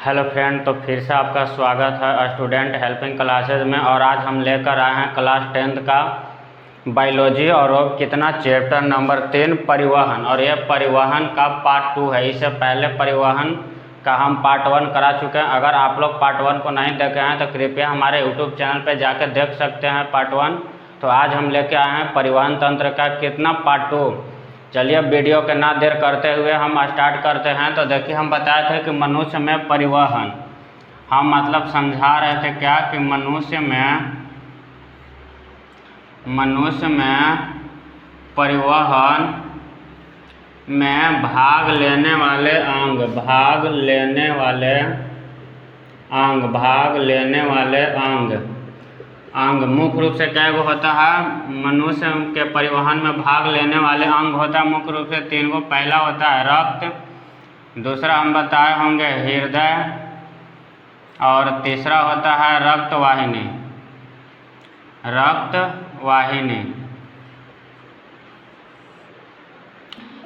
Hello friend, तो फिर से आपका स्वागत है स्टूडेंट हेल्पिंग क्लासेज में। और आज हम लेकर आए हैं क्लास 10th का बायोलॉजी और वो कितना चैप्टर नंबर 3 परिवहन। और ये परिवहन का पार्ट 2 है। इससे पहले परिवहन का हम पार्ट 1 करा चुके हैं। अगर आप लोग पार्ट 1 को नहीं देखे हैं तो कृपया हमारे यूट्यूब चैनल पर जाकर देख सकते हैं पार्ट 1। तो आज हम लेके आए हैं परिवहन तंत्र का कितना पार्ट 2। चलिए वीडियो के ना देर करते हुए हम स्टार्ट करते हैं। तो देखिए, हम बताए थे कि मनुष्य में परिवहन, हम मतलब समझा रहे थे क्या कि मनुष्य में परिवहन में भाग लेने वाले अंग मुख्य रूप से क्या होता है। मनुष्य के परिवहन में भाग लेने वाले अंग होता है मुख्य रूप से 3 गो। पहला होता है रक्त, दूसरा हम बताए होंगे हृदय, और तीसरा होता है रक्तवाहिनी।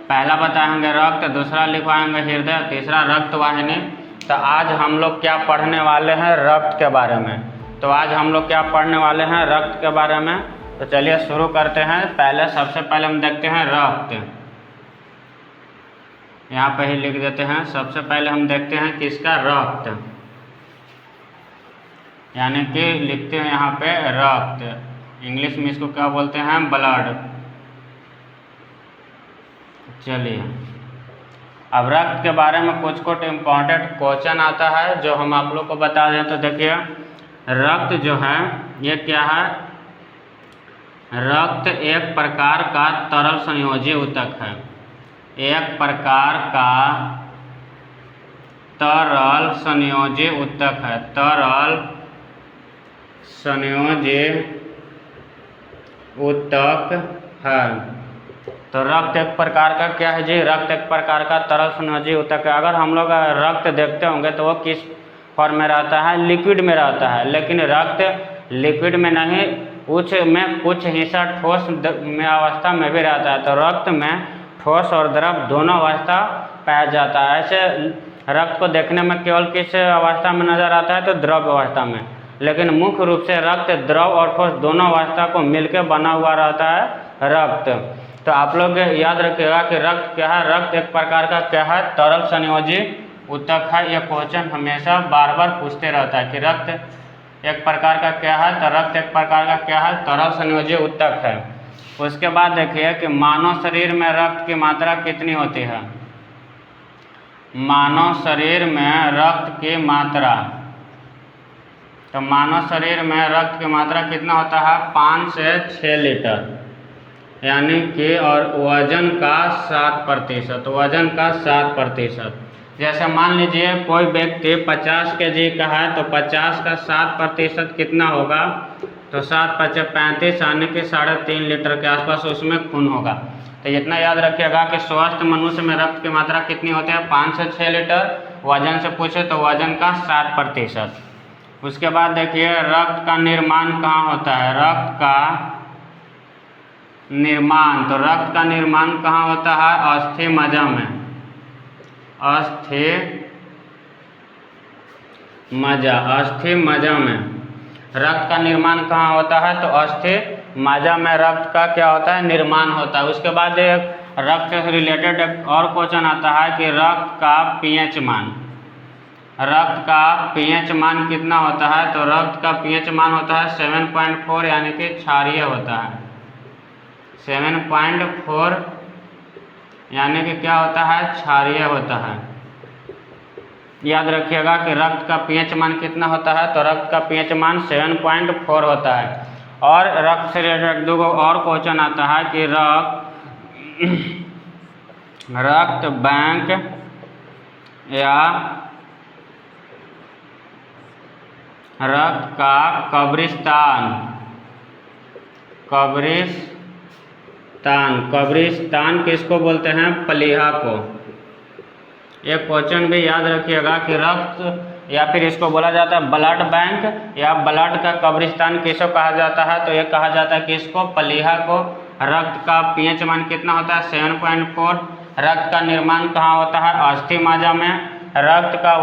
पहला बताएंगे रक्त, दूसरा लिखवाएंगे हृदय, तीसरा रक्तवाहिनी। तो आज हम लोग क्या पढ़ने वाले हैं? रक्त के बारे में। तो आज हम लोग क्या पढ़ने वाले हैं? रक्त के बारे में। तो चलिए शुरू करते हैं। सबसे पहले हम देखते हैं रक्त। यहाँ पे ही लिख देते हैं। सबसे पहले हम देखते हैं किसका? रक्त, यानी कि लिखते हैं यहाँ पे रक्त। इंग्लिश में इसको क्या बोलते हैं? ब्लड। चलिए, अब रक्त के बारे में कुछ इम्पोर्टेंट क्वेश्चन आता है जो हम आप लोग को बता दें। तो देखिए, रक्त जो है ये क्या है? रक्त एक प्रकार का तरल संयोजी ऊतक है। एक प्रकार का तरल संयोजी ऊतक है। तरल संयोजी ऊतक है। तो रक्त एक प्रकार का क्या है जी? रक्त एक प्रकार का तरल संयोजी ऊतक है। अगर हम लोग रक्त देखते होंगे तो वो किस फॉर्म में रहता है? लिक्विड में रहता है। लेकिन रक्त लिक्विड में नहीं, कुछ हिस्सा ठोस में अवस्था में भी रहता है। तो रक्त में ठोस और द्रव दोनों अवस्था पाया जाता है। ऐसे रक्त को देखने में केवल किस अवस्था में नजर आता है? तो द्रव अवस्था में। लेकिन मुख्य रूप से रक्त द्रव और ठोस दोनों अवस्था को मिलकर बना हुआ रहता है रक्त। तो आप लोग याद रखिएगा कि रक्त क्या है? रक्त एक प्रकार का क्या है? तरल संयोजी ऊतक है। यह क्वेश्चन हमेशा बार बार पूछते रहता है कि रक्त एक प्रकार का क्या है? तो रक्त एक प्रकार का क्या है? तरल संयोजी ऊतक है। उसके बाद देखिए कि मानव शरीर में रक्त की मात्रा कितनी होती है? मानव शरीर में रक्त की मात्रा, तो मानव शरीर में रक्त की मात्रा कितना होता है? 5 से 6 लीटर, यानी कि और वजन का 7%। वजन का 7%। जैसे मान लीजिए कोई व्यक्ति 50 kg का है तो 50 का 7% कितना होगा? तो 7 × 5 = 35, यानी कि 3.5 लीटर के आसपास उसमें खून होगा। तो इतना याद रखिएगा कि स्वस्थ मनुष्य में रक्त की मात्रा कितनी होती है? 5 से 6 लीटर। वजन से पूछे तो वजन का 7%। उसके बाद देखिए, रक्त का निर्माण कहाँ होता है? रक्त का निर्माण, तो रक्त का निर्माण कहाँ होता है? अस्थि मज्जा में। अस्थि मज्जा में रक्त का निर्माण कहाँ होता है? तो अस्थि मज्जा में रक्त का क्या होता है? निर्माण होता है। उसके बाद एक रक्त से रिलेटेड एक और क्वेश्चन आता है कि रक्त का pH मान। रक्त का pH मान कितना होता है? तो रक्त का pH मान होता है 7.4, यानी कि क्षारीय होता है। 7.4 यानी कि क्या होता है? क्षारीय होता है। याद रखिएगा कि रक्त का pH मान कितना होता है? तो रक्त का pH मान 7.4 होता है। और रक्त से रिलेटेड 2 और क्वेश्चन आता है कि रक्त बैंक या रक्त का कब्रिस्तान किसको बोलते हैं? प्लीहा को। एक क्वेश्चन भी याद रखिएगा कि रक्त या फिर इसको बोला जाता है ब्लड बैंक या ब्लड का कब्रिस्तान किसको कहा जाता है? तो ये कहा जाता है कि इसको प्लीहा को। रक्त का pH मान कितना होता है? 7.4। रक्त का निर्माण कहाँ होता है? अस्थि मज्जा में। रक्त का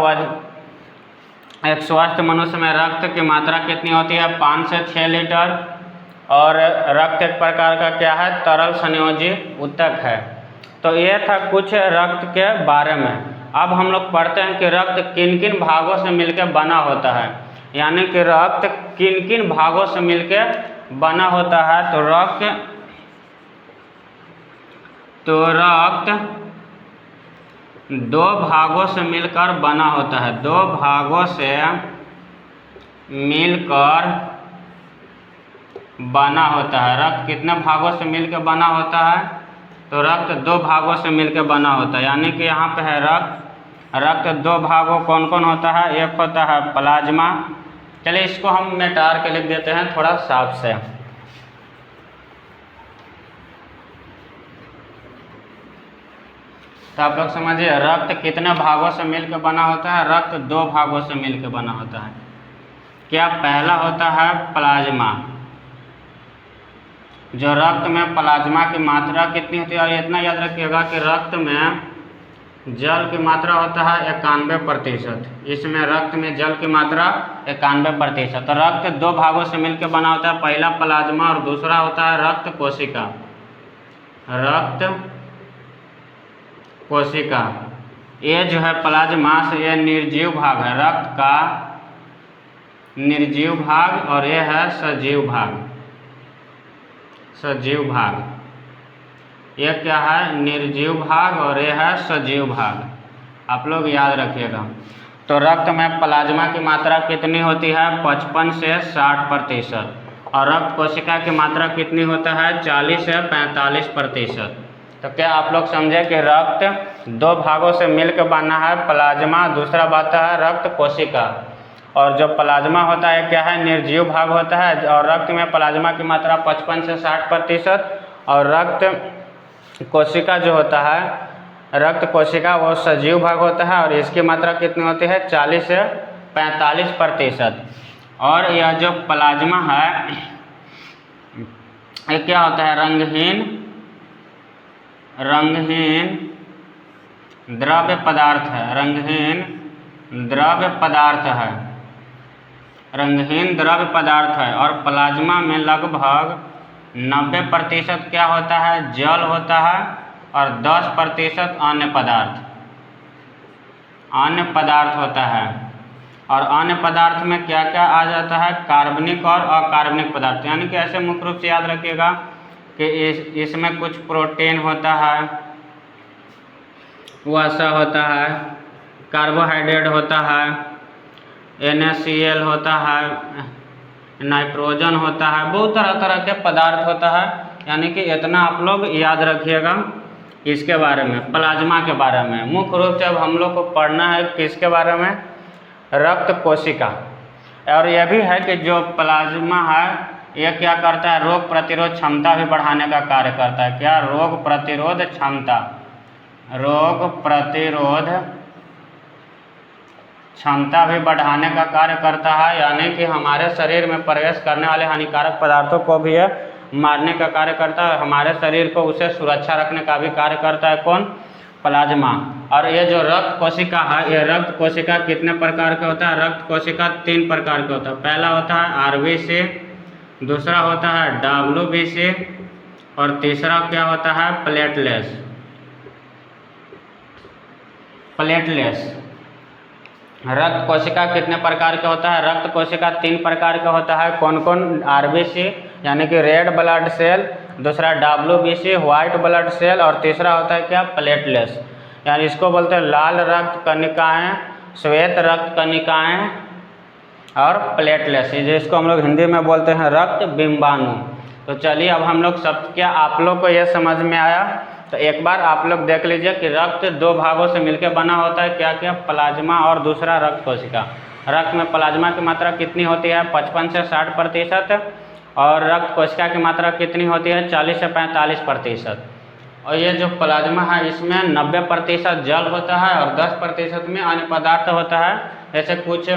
एक स्वस्थ मनुष्य में रक्त की मात्रा कितनी होती है? 5 से 6 लीटर। और रक्त एक प्रकार का क्या है? तरल संयोजी ऊतक है। तो ये था कुछ रक्त के बारे में। अब हम लोग पढ़ते हैं कि रक्त किन किन भागों से मिलकर बना होता है, यानी कि रक्त किन किन भागों से मिलकर बना होता है। तो रक्त 2 भागों से मिलकर बना होता है। 2 भागों से मिलकर बना होता है। रक्त कितने भागों से मिलकर बना होता है? तो रक्त 2 भागों से मिलकर बना होता है, यानी कि यहाँ पे है रक्त 2 भागों कौन कौन होता है? एक होता है प्लाज्मा। चलिए इसको हम मिटा के लिख देते हैं थोड़ा साफ से। तो आप लोग समझिए रक्त कितने भागों से मिलकर बना होता है? रक्त 2 भागों से मिलकर बना होता है। क्या? पहला होता है प्लाज्मा। जो रक्त में प्लाज्मा की मात्रा कितनी होती है? और इतना याद रखिएगा कि रक्त में जल की मात्रा होता है 91%। इसमें रक्त में जल की मात्रा 91%। तो रक्त 2 भागों से मिलकर बना होता है, पहला प्लाज्मा और दूसरा होता है रक्त कोशिका। रक्त कोशिका ये जो है प्लाज्मा से ये निर्जीव भाग है, रक्त का निर्जीव भाग, और ये है सजीव भाग। सजीव भाग ये क्या है? निर्जीव भाग, और ये है सजीव भाग। आप लोग याद रखिएगा। तो रक्त में प्लाज्मा की मात्रा कितनी होती है? 55 से 60%। और रक्त कोशिका की मात्रा कितनी होता है? 40 से 45%। तो क्या आप लोग समझे कि रक्त 2 भागों से मिलकर बना है, प्लाज्मा, दूसरा बात है रक्त कोशिका। और जो प्लाज्मा होता है क्या है? निर्जीव भाग होता है, और रक्त में प्लाज्मा की मात्रा 55 से 60%। और रक्त कोशिका जो होता है, रक्त कोशिका वो सजीव भाग होता है, और इसकी मात्रा कितनी होती है? 40 से 45%। और यह जो प्लाज्मा है ये क्या होता है? रंगहीन द्रव्य पदार्थ है। रंगहीन द्रव्य पदार्थ है। रंगहीन द्रव्य पदार्थ है। और प्लाज्मा में लगभग 90% क्या होता है? जल होता है, और 10% अन्य पदार्थ होता है। और अन्य पदार्थ में क्या क्या आ जाता है? कार्बनिक और अकार्बनिक पदार्थ। यानी कि ऐसे मुख्य रूप से याद रखिएगा कि इसमें कुछ प्रोटीन होता है, वसा होता है, कार्बोहाइड्रेट होता है, NaCl होता है, नाइट्रोजन होता है, बहुत तरह तरह के पदार्थ होता है। यानी कि इतना आप लोग याद रखिएगा इसके बारे में, प्लाज्मा के बारे में। मुख्य रूप से अब हम लोग को पढ़ना है किसके बारे में? रक्त कोशिका। और यह भी है कि जो प्लाज्मा है ये क्या करता है? रोग प्रतिरोध क्षमता भी बढ़ाने का कार्य करता है। क्या? रोग प्रतिरोध क्षमता। रोग प्रतिरोध क्षमता भी बढ़ाने का कार्य करता है, यानी कि हमारे शरीर में प्रवेश करने वाले हानिकारक पदार्थों को भी ये मारने का कार्य करता है। हमारे शरीर को उसे सुरक्षा रखने का भी कार्य करता है। कौन? प्लाज्मा। और ये जो रक्त कोशिका है, ये रक्त कोशिका कितने प्रकार का होता है? रक्त कोशिका 3 प्रकार का होता है। पहला होता है RBC, दूसरा होता है WBC, और तीसरा क्या होता है? प्लेटलेट्स। रक्त कोशिका कितने प्रकार का होता है? रक्त कोशिका 3 प्रकार का होता है। कौन कौन? RBC यानी कि रेड ब्लड सेल, दूसरा WBC व्हाइट ब्लड सेल, और तीसरा होता है क्या? प्लेटलेट्स। यानी इसको बोलते हैं लाल रक्त कणिकाएँ, श्वेत रक्त कणिकाएँ, और प्लेटलेट्स, जिसको हम लोग हिंदी में बोलते हैं रक्त बिंबाणु। तो चलिए अब हम लोग सब, क्या आप लोग को यह समझ में आया? तो एक बार आप लोग देख लीजिए कि रक्त 2 भागों से मिलकर बना होता है। क्या क्या? प्लाज्मा और दूसरा रक्त कोशिका। रक्त में प्लाज्मा की मात्रा कितनी होती है? 55 से 60%। और रक्त कोशिका की मात्रा कितनी होती है? 40 से 45%। और ये जो प्लाज्मा है इसमें 90% जल होता है, और 10% में अन्य पदार्थ होता है, जैसे कुछ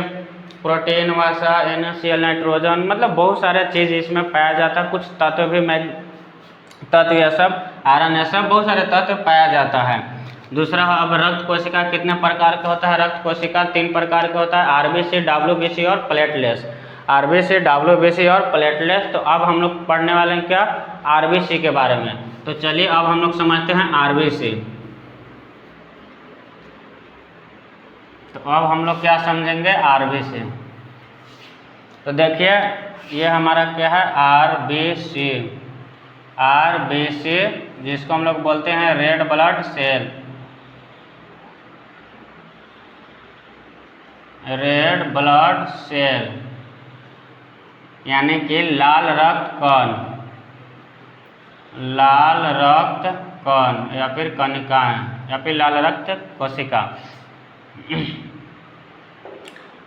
प्रोटीन, वसा, NaCl, नाइट्रोजन, मतलब बहुत सारे चीज़ इसमें पाया जाता है। कुछ तत्व भी तत्व, यह सब आयरन, यह सब बहुत सारे तत्व पाया जाता है। दूसरा अब रक्त कोशिका कितने प्रकार का होता है? रक्त कोशिका 3 प्रकार का होता है, आरबीसी, डब्ल्यूबीसी और प्लेटलेट्स। आरबीसी, डब्ल्यूबीसी और प्लेटलेट्स। तो अब हम लोग पढ़ने वाले हैं क्या? आरबीसी के बारे में। तो चलिए अब हम लोग समझते हैं आरबीसी। तो अब हम लोग क्या समझेंगे? आरबीसी। तो देखिए ये हमारा क्या है? आरबीसी। आरबीसी जिसको हम लोग बोलते हैं red blood cell, red blood cell यानी कि लाल रक्त कण, लाल रक्त कण या फिर कणिकाएं या फिर लाल रक्त कोशिका।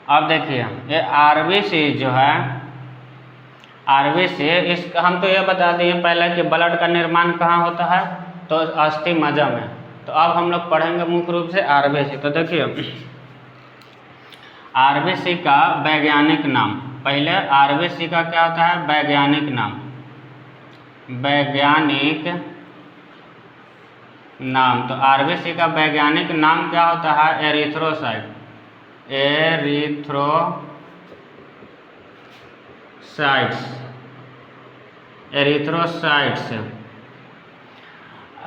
अब देखिए ये आरबीसी जो है, आरबीसी इस हम तो ये बता दिए पहले कि ब्लड का निर्माण कहाँ होता है? तो अस्थि मज्जा में। तो अब हम लोग पढ़ेंगे मुख्य रूप से आरबीसी। तो देखिए आरबीसी का वैज्ञानिक नाम, पहले आरबीसी का क्या होता है? वैज्ञानिक नाम, वैज्ञानिक नाम। तो आरबीसी का वैज्ञानिक नाम क्या होता है? Erythrocyte, erythrocytes, erythrocytes.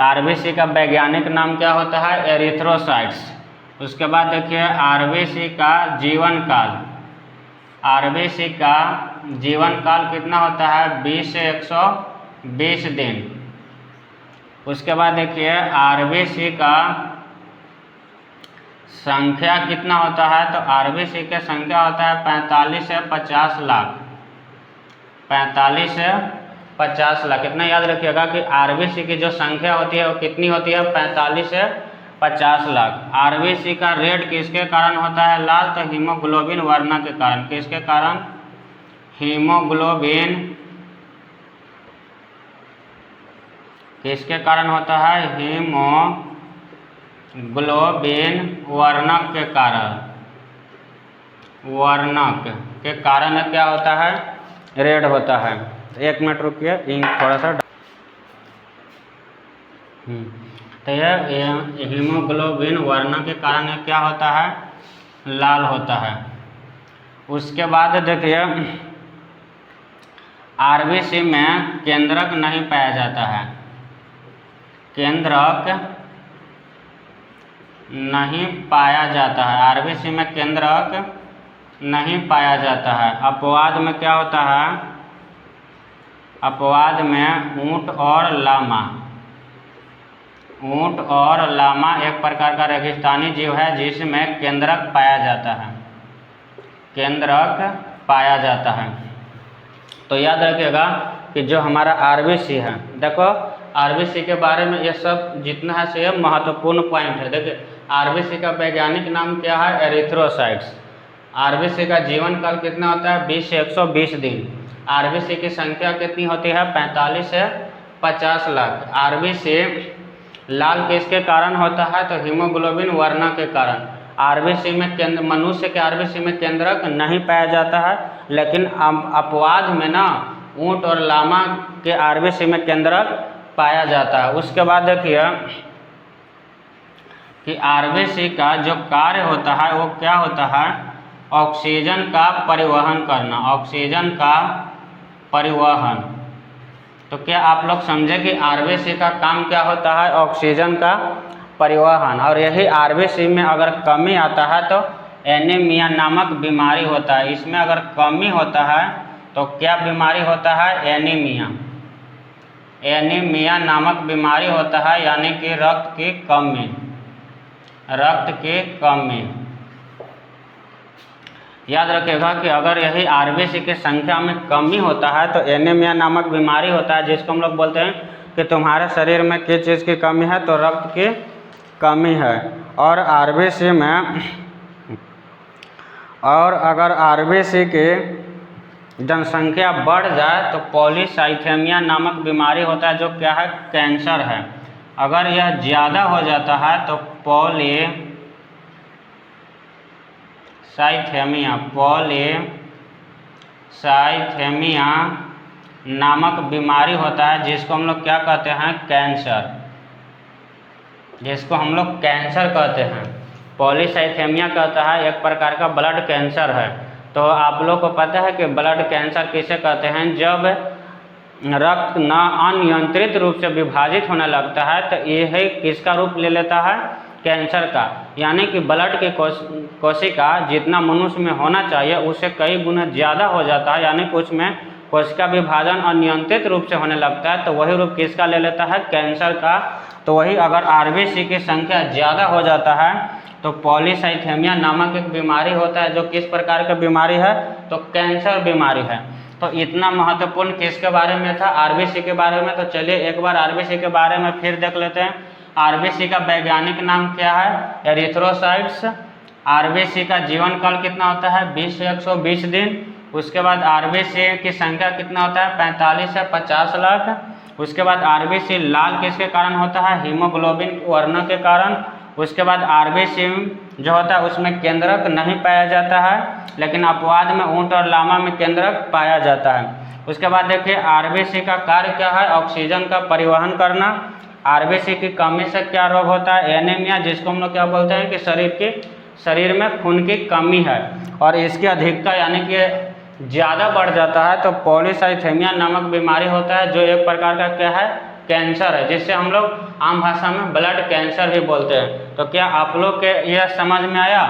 आरबीसी का वैज्ञानिक नाम क्या होता है? एरिथ्रोसाइट्स। उसके बाद देखिए आरबीसी का जीवन काल, आरबीसी का जीवन काल कितना होता है? 20 से 120 दिन। उसके बाद देखिए आरबीसी का संख्या कितना होता है? तो आरबीसी का संख्या होता है 45 से 50 लाख, 45 से 50 लाख। इतना याद रखिएगा कि आरबीसी की जो संख्या होती है वो कितनी होती है? 45 से 50 लाख। आरबीसी का रेड किसके कारण होता है लाल? तो हीमोग्लोबिन वर्णा के कारण। किसके कारण? हीमोग्लोबिन किसके कारण होता है? हीमोग्लोबिन वर्णक के कारण, वर्णक के कारण क्या होता है? रेड होता है। 1 मिनट रुकिए, इंक थोड़ा सा। तो यह हीमोग्लोबिन वर्णक के कारण क्या होता है? लाल होता है। उसके बाद देखिए आरबीसी में केंद्रक नहीं पाया जाता है, केंद्रक नहीं पाया जाता है। आरबीसी में केंद्रक नहीं पाया जाता है। अपवाद में क्या होता है? अपवाद में ऊंट और लामा, ऊंट और लामा एक प्रकार का रेगिस्तानी जीव है जिसमें केंद्रक पाया जाता है, केंद्रक पाया जाता है। तो याद रखिएगा कि जो हमारा आरबीसी है, देखो आरबीसी के बारे में ये सब जितना है से महत्वपूर्ण पॉइंट है। देखिए आरबीसी का वैज्ञानिक नाम क्या है? एरिथ्रोसाइट्स। आरबीसी का जीवन काल कितना होता है? 20 से 120 दिन। आरबीसी की संख्या कितनी होती है? 45 से 50 लाख। आरबीसी लाल किसके कारण होता है? तो हीमोग्लोबिन वर्णा के कारण। आरबीसी में केंद्र, मनुष्य के आरबीसी में केंद्रक नहीं पाया जाता है, लेकिन अपवाद में ना ऊंट और लामा के आरबीसी में केंद्रक पाया जाता है। उसके बाद देखिए कि आरबीसी का जो कार्य होता है वो क्या होता है? ऑक्सीजन का परिवहन करना, ऑक्सीजन का परिवहन। तो क्या आप लोग समझे कि आरबीसी का काम क्या होता है? ऑक्सीजन का परिवहन। और यही आरबीसी में अगर कमी आता है तो एनीमिया नामक बीमारी होता है। इसमें अगर कमी होता है तो क्या बीमारी होता है? एनीमिया, एनीमिया नामक बीमारी होता है, यानी कि रक्त की कमी, रक्त की कमी। याद रखिएगा कि अगर यही आरबीसी की संख्या में कमी होता है तो एनीमिया नामक बीमारी होता है, जिसको हम लोग बोलते हैं कि तुम्हारे शरीर में किस चीज़ की कमी है? तो रक्त की कमी है। और आरबीसी में, और अगर आरबीसी की जनसंख्या बढ़ जाए तो पॉलीसाइथेमिया नामक बीमारी होता है, जो क्या है? कैंसर है। अगर यह ज़्यादा हो जाता है तो पॉलीसाइथेमिया, पॉलीसाइथेमिया नामक बीमारी होता है, जिसको हम लोग क्या कहते हैं? कैंसर। जिसको हम लोग कैंसर कहते हैं। पॉलीसाइथेमिया कहता है एक प्रकार का ब्लड कैंसर है। तो आप लोग को पता है कि ब्लड कैंसर किसे कहते हैं, जब रक्त न अनियंत्रित रूप से विभाजित होने लगता है तो यह किसका रूप ले लेता है, कैंसर का। यानी कि ब्लड की कोशिका जितना मनुष्य में होना चाहिए उससे कई गुना ज़्यादा हो जाता है, यानी कि उसमें कोशिका विभाजन अनियंत्रित रूप से होने लगता है, तो वही रूप किसका ले लेता है, कैंसर का। तो वही अगर आरबीसी की संख्या ज़्यादा हो जाता है तो पॉलीसाइथेमिया नामक एक बीमारी होता है, जो किस प्रकार का बीमारी है, तो कैंसर बीमारी है। तो इतना महत्वपूर्ण किसके बारे में था, आरबीसी के बारे में। तो चलिए एक बार आरबीसी के बारे में फिर देख लेते हैं। आरबीसी का वैज्ञानिक नाम क्या है, एरिथ्रोसाइट्स। आरबीसी का जीवन काल कितना होता है, 20 से 120 दिन। उसके बाद आरबीसी की संख्या कितना होता है, 45 से 50 लाख। उसके बाद आरबीसी लाल किसके कारण होता है, हीमोग्लोबिन वर्ण के कारण। उसके बाद आरबीसी जो होता है उसमें केंद्रक नहीं पाया जाता है, लेकिन अपवाद में ऊंट और लामा में केंद्रक पाया जाता है। उसके बाद देखिए आरबीसी का कार्य क्या है, ऑक्सीजन का परिवहन करना। आरबीसी की कमी से क्या रोग होता है, एनीमिया, जिसको हम लोग क्या बोलते हैं कि शरीर में खून की कमी है और इसकी अधिकता यानी कि ज़्यादा बढ़ जाता है तो पॉलीसाइथेमिया नामक बीमारी होता है, जो एक प्रकार का क्या है, कैंसर है, जिससे हम लोग आम भाषा में ब्लड कैंसर भी बोलते हैं। तो क्या आप लोग के यह समझ में आया,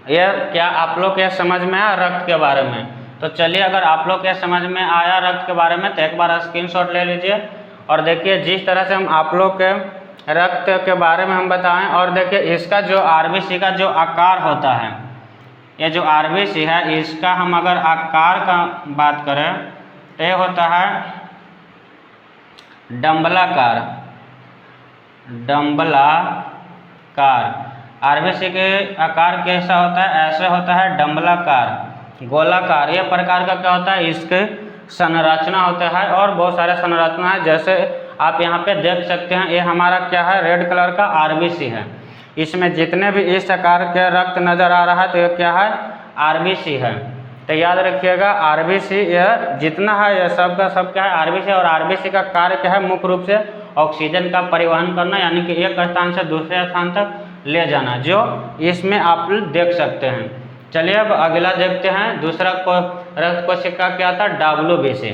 क्या आप लोग के समझ में आया रक्त के बारे में। तो चलिए अगर आप लोग के समझ में आया रक्त के बारे में तो एक बार स्क्रीनशॉट ले लीजिए और देखिए जिस तरह से हम आप लोग के रक्त के बारे में हम बताएं। और देखिए इसका जो आरबीसी का जो आकार होता है, ये जो आरबीसी है इसका हम अगर आकार का बात करें तो ये होता है डंबलाकार। आरबीसी के आकार कैसा होता है, ऐसे होता है डंबलाकार, गोलाकार। ये प्रकार का क्या होता है, इसके संरचना होता है और बहुत सारे संरचना है, जैसे आप यहाँ पे देख सकते हैं। ये हमारा क्या है, रेड कलर का आरबीसी है। इसमें जितने भी इस आकार के रक्त नज़र आ रहा है तो ये क्या है, आरबीसी है। तो याद रखिएगा आरबीसी यह जितना है यह सब का सब क्या है, आरबीसी। और आरबीसी का कार्य क्या है, मुख्य रूप से ऑक्सीजन का परिवहन करना, यानी कि एक स्थान से दूसरे स्थान तक ले जाना, जो इसमें आप देख सकते हैं। चलिए अब अगला देखते हैं। दूसरा रक्त कोशिका क्या था, डब्ल्यूबीसी।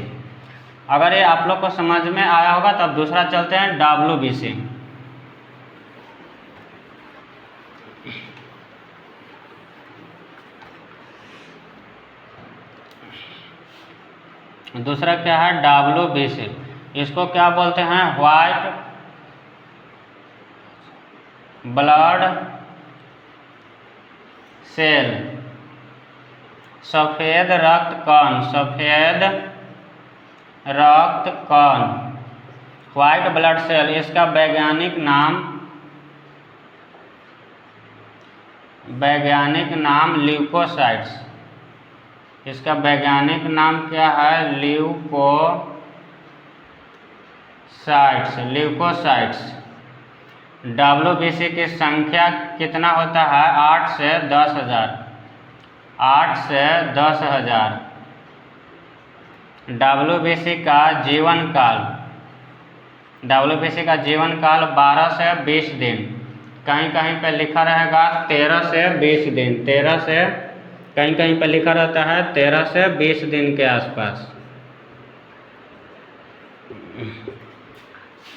अगर ये आप लोग को समझ में आया होगा तब दूसरा चलते हैं, डब्ल्यूबीसी। दूसरा क्या है, डब्ल्यूबीसी। इसको क्या बोलते हैं, व्हाइट ब्लड सेल, सफ़ेद रक्त कण, सफ़ेद रक्त कण, व्हाइट ब्लड सेल। इसका वैज्ञानिक नाम ल्यूकोसाइट्स। इसका वैज्ञानिक नाम क्या है, ल्यूकोसाइट्स। डब्ल्यूबीसी की संख्या कितना होता है, 8 से 10,000। डब्ल्यूबीसी का जीवन काल 12 से 20 दिन। कहीं कहीं पे लिखा रहेगा 13 से 20 दिन, कहीं कहीं पे लिखा रहता है 13 से 20 दिन के आसपास।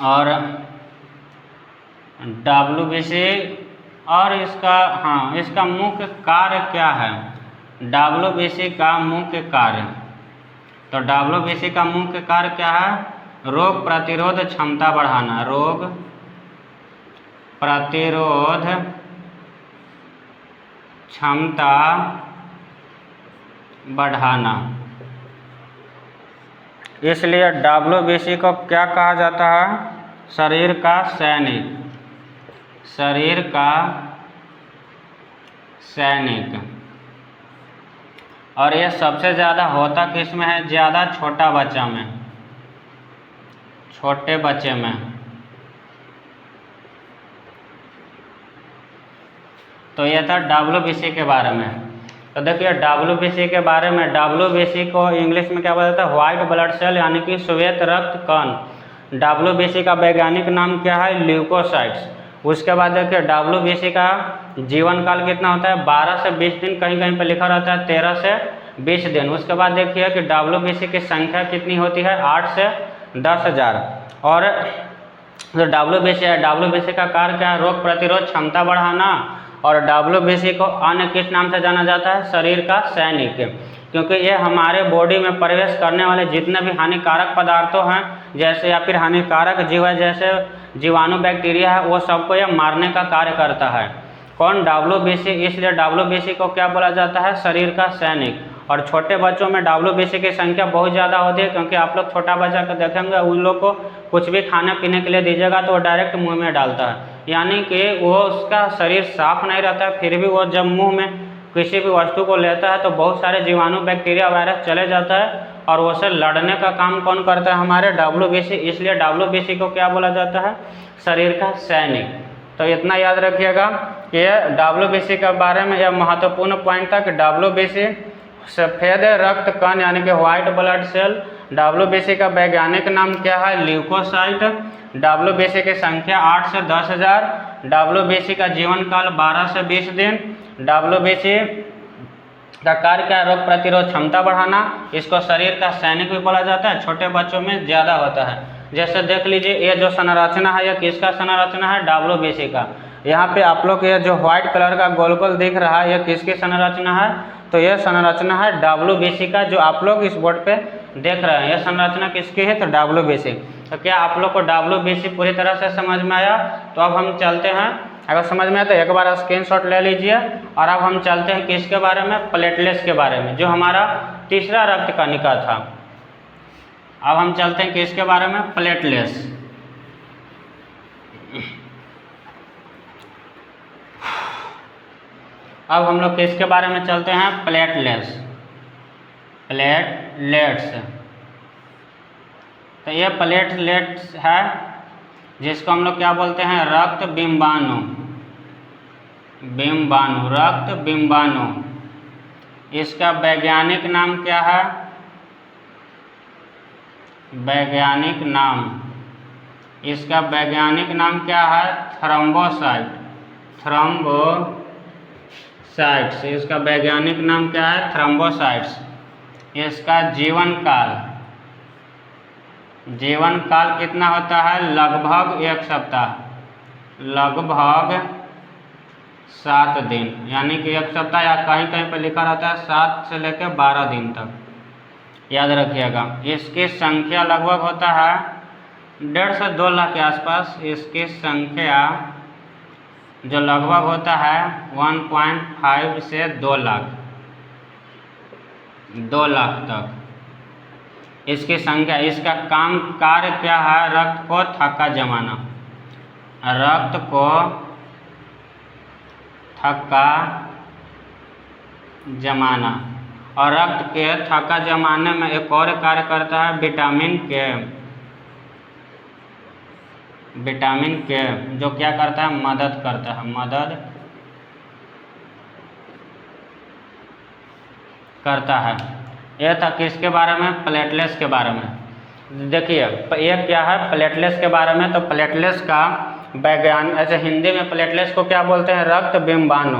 और डब्ल्यूबीसी और इसका मुख्य कार्य क्या है, डब्ल्यूबीसी का मुख्य कार्य। तो डब्ल्यूबीसी का मुख्य कार्य क्या है, रोग प्रतिरोध क्षमता बढ़ाना, रोग प्रतिरोध क्षमता बढ़ाना। इसलिए डब्ल्यूबीसी को क्या कहा जाता है, शरीर का सैनिक। और ये सबसे ज़्यादा होता किस में है, ज़्यादा छोटे बच्चे में। तो ये था डब्ल्यूबीसी के बारे में। तो देखिए डब्ल्यूबीसी के बारे में, डब्ल्यूबीसी को इंग्लिश में क्या बोला जाता है, व्हाइट ब्लड सेल, यानी कि श्वेत रक्त कण। WBC का वैज्ञानिक नाम क्या है? ल्यूकोसाइट्स। उसके बाद देखिए WBC का जीवन काल कितना होता है? 12 से 20 दिन, कहीं कहीं पर लिखा रहता है 13 से 20 दिन। उसके बाद देखिए कि WBC की संख्या कितनी होती है? 8 से 10,000। और जो WBC है, WBC का कार्य क्या है? रोग प्रतिरोध क्षमता बढ़ाना। और WBC को अन्य किस नाम से जाना जाता है? शरीर का सैनिक, क्योंकि ये हमारे बॉडी में प्रवेश करने वाले जितने भी हानिकारक पदार्थों हैं, जैसे या फिर हानिकारक जीव है, जैसे जीवाणु बैक्टीरिया है, वो सबको ये मारने का कार्य करता है। कौन? WBC। इसलिए WBC को क्या बोला जाता है? शरीर का सैनिक। और छोटे बच्चों में WBC की संख्या बहुत ज़्यादा होती है, क्योंकि आप लोग छोटा बच्चा को देखेंगे, उन लोग को कुछ भी खाने पीने के लिए दीजिएगा तो वो डायरेक्ट मुंह में डालता है, यानी कि वो उसका शरीर साफ नहीं रहता है, फिर भी वो जब मुंह में किसी भी वस्तु को लेता है तो बहुत सारे जीवाणु बैक्टीरिया वायरस चले जाता है, और उससे लड़ने का काम कौन करता है? हमारे WBC। इसलिए WBC को क्या बोला जाता है? शरीर का सैनिक। तो इतना याद रखिएगा कि WBC के बारे में यह महत्वपूर्ण पॉइंट था कि WBC सफ़ेद रक्त कण यानी कि व्हाइट ब्लड सेल। WBC का वैज्ञानिक नाम क्या है? ल्यूकोसाइट। WBC की संख्या 8 से 10,000। WBC का जीवन काल 12 से 20 दिन। WBC का कार्य क्या है? रोग प्रतिरोध क्षमता बढ़ाना। इसको शरीर का सैनिक भी बोला जाता है। छोटे बच्चों में ज़्यादा होता है। जैसे देख लीजिए, ये जो संरचना है, यह किसका संरचना है? WBC का। यहाँ पे आप लोग ये जो व्हाइट कलर का गोल गोल दिख रहा है, यह किसकी संरचना है? तो यह संरचना है WBC का, जो आप लोग इस बोर्ड पे देख रहे हैं। यह संरचना किसकी है? तो WBC। तो क्या आप लोग को WBC पूरी तरह से समझ में आया? तो अब हम चलते हैं, अगर समझ में आया तो एक बार स्क्रीनशॉट ले लीजिए। और अब हम चलते हैं किसके बारे में? प्लेटलेट्स के बारे में, जो हमारा तीसरा रक्त कणिका था। अब हम चलते हैं किसके बारे में? प्लेटलेट्स। अब हम लोग किसके बारे में चलते हैं? प्लेटलेट्स। प्लेटलेट्स। तो ये प्लेटलेट्स है, जिसको हम लोग क्या बोलते हैं? रक्त बिंबाणु। बिंबाणु, रक्त बिंबाणु। इसका वैज्ञानिक नाम क्या है? वैज्ञानिक नाम, इसका वैज्ञानिक नाम क्या है? थ्रोम्बोसाइट। थ्रोम्बोसाइट्स, इसका वैज्ञानिक नाम क्या है? थ्रोम्बोसाइट्स। इसका जीवन काल, जीवन काल कितना होता है? लगभग 1 सप्ताह, लगभग 7 दिन, यानी कि 1 सप्ताह, या कहीं कहीं पर लिखा रहता है 7 से लेकर 12 दिन तक, याद रखिएगा। इसकी संख्या लगभग होता है 1.5 से 2 लाख के आसपास। इसकी संख्या जो लगभग होता है 1.5 से 2 लाख, 2 लाख तक इसकी संख्या। इसका काम कार्य क्या है? रक्त को थक्का जमाना, रक्त को थक्का जमाना। और रक्त के थक्का जमाने में एक और कार्य करता है विटामिन के। विटामिन के जो क्या करता है? मदद करता है, मदद करता है। यह था किसके बारे में? प्लेटलेट्स के बारे में। देखिए ये क्या है प्लेटलेट्स के बारे में। तो प्लेटलेट्स का वैज्ञानिक, ऐसे हिंदी में प्लेटलेट्स को क्या बोलते हैं? रक्त बिंबाणु।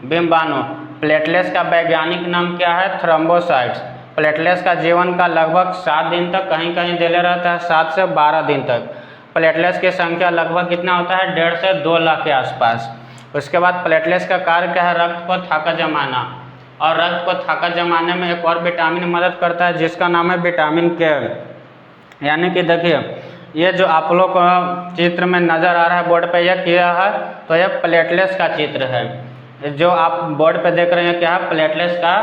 बिंबाणु। प्लेटलेट्स का वैज्ञानिक नाम क्या है? थ्रोम्बोसाइट्स। प्लेटलेट्स का जीवन का लगभग 7 दिन तक, कहीं कहीं दे रहता है 7 से 12 दिन तक। प्लेटलेट्स की संख्या लगभग कितना होता है? 1.5 से 2 लाख के आसपास। उसके बाद प्लेटलेट्स का कार्य क्या है? रक्त को थक्का जमाना। और रक्त को थक्का जमाने में एक और विटामिन मदद करता है, जिसका नाम है विटामिन के। यानी कि देखिए ये जो आप लोग को चित्र में नज़र आ रहा है बोर्ड पे, यह क्या है? तो यह प्लेटलेट्स का चित्र है। जो आप बोर्ड पे देख रहे हैं क्या है? प्लेटलेट्स का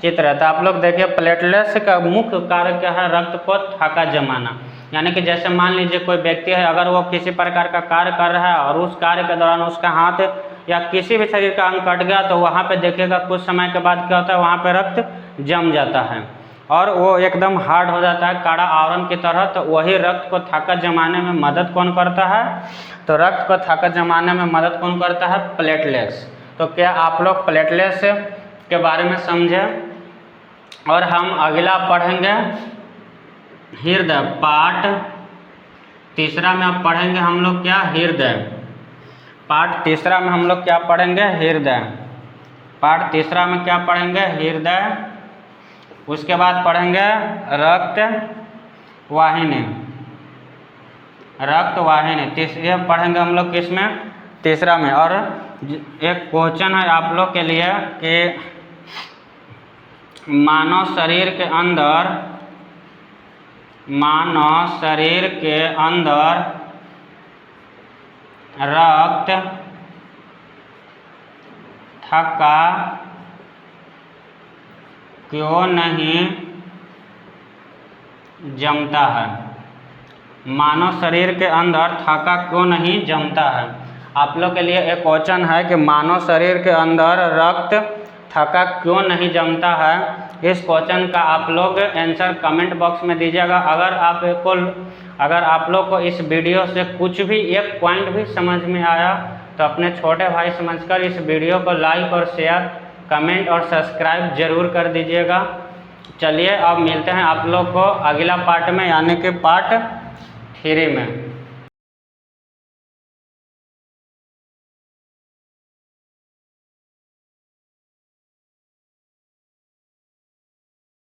चित्र है। तो आप लोग देखिए प्लेटलेट्स का मुख्य कार्य क्या है? रक्त को थक्का जमाना। यानी कि जैसे मान लीजिए कोई व्यक्ति है, अगर वो किसी प्रकार का कार्य कर रहा है और उस कार्य के दौरान उसका हाथ या किसी भी शरीर का अंग कट गया, तो वहाँ पे देखिएगा कुछ समय के बाद क्या होता है? वहाँ पे रक्त जम जाता है और वो एकदम हार्ड हो जाता है, काड़ा आवरण की तरह। तो वही रक्त को थक्का जमाने में मदद कौन करता है? तो रक्त को थक्का जमाने में मदद कौन करता है? प्लेटलेट्स। तो क्या आप लोग प्लेटलेट्स के बारे में समझे? और हम अगला पढ़ेंगे हृदय, पार्ट तीसरा में अब पढ़ेंगे हम लोग क्या, हृदय। पाठ तीसरा में हम लोग क्या पढ़ेंगे, हृदय। पाठ तीसरा में क्या पढ़ेंगे, हृदय। उसके बाद पढ़ेंगे रक्त वाहिनी। रक्त वाहिनी ये पढ़ेंगे हम लोग किसमें, तीसरा में। और एक क्वेश्चन है आप लोग के लिए कि मानव शरीर के अंदर रक्त थक्का क्यों नहीं जमता है। मानव शरीर के अंदर थक्का क्यों नहीं जमता है। आप लोग के लिए एक क्वेश्चन है कि मानव शरीर के अंदर रक्त थक्का क्यों नहीं जमता है। इस क्वेश्चन का आप लोग आंसर कमेंट बॉक्स में दीजिएगा। अगर आप लोग को इस वीडियो से कुछ भी एक पॉइंट भी समझ में आया तो अपने छोटे भाई समझकर इस वीडियो को लाइक और शेयर, कमेंट और सब्सक्राइब जरूर कर दीजिएगा। चलिए अब मिलते हैं आप लोग को अगला पार्ट में, यानी कि पार्ट 3 में।